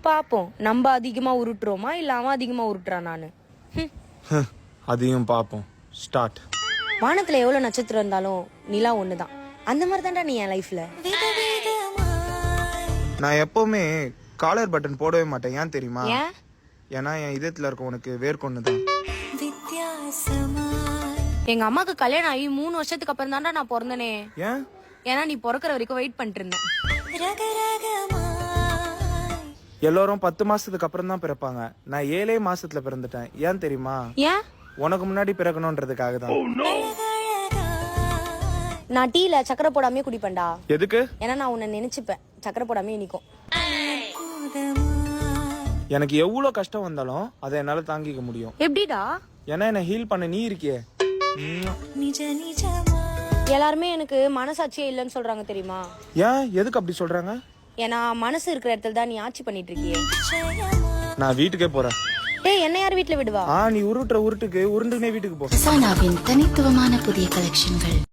பாப்போம் நம்ம அதிகமா உருட்டுறோமா இல்ல அவன் அதிகமா உருட்டுறான் நானு. அதையும் பாப்போம். ஸ்டார்ட். வானத்துல எவ்வளவு நட்சத்திரம் இருந்தாலும் நிலா ஒண்ணுதான். அந்த மாதிரி தான்டா நீ என் லைஃப்ல. நான் எப்பவுமே காலர் பட்டன் போடவே மாட்டேன். ஏன் தெரியுமா? ஏன்? ஏன்னா என் இதயத்துல இருக்க உனக்கு வேர்க்கொன்னுதான். எங்க அம்மாக்கு கல்யாணம் ஆகி 3 வருஷத்துக்கு அப்புறம் தான்டா நான் பிறந்தனே. ஏன்? ஏன்னா நீ பிறக்கிற வரைக்கும் வெயிட் பண்ணிட்டு இருந்தேன். எல்லாரும் 10 மாசத்துக்கு அப்புறம் தான் பிறப்பாங்க. நான் 7 மாசத்துல பிறந்துட்டேன். ஏன் தெரியுமா? ஏன்? உனக்கு முன்னாடி பிறக்கணும்ன்றதுக்காக தான். நான் டீல சக்கரை போடாமே குடிப்பேன்டா. எதுக்கு? ஏன்னா நான் உன்னை நினைச்சுப்பேன். சக்கரை போடாமே இனிக்கும். எனக்கு எவ்வளவு கஷ்டம் வந்தாலும் அதை என்னால தாங்கிக்க முடியும். எப்படிடா? ஏன்னா என்ன ஹீல் பண்ண நீ இருக்கியே. எல்லாருமே எனக்கு மனசாட்சியே இல்லைன்னு சொல்றாங்க தெரியுமா? ஏன்? எதுக்கு அப்படி சொல்றாங்க? ஏன்னா மனசு இருக்கிற இடத்துல தான் நீ ஆட்சி பண்ணிட்டு இருக்கியே. நான் வீட்டுக்கே போறேன். டேய், என்ன யார் வீட்டுல விடுவா? நீ உருட்டுற உருட்டுக்கு உருண்டுனே வீட்டுக்கு போ. சானாவின் தனித்துவமான புதிய கலெக்ஷன்கள்.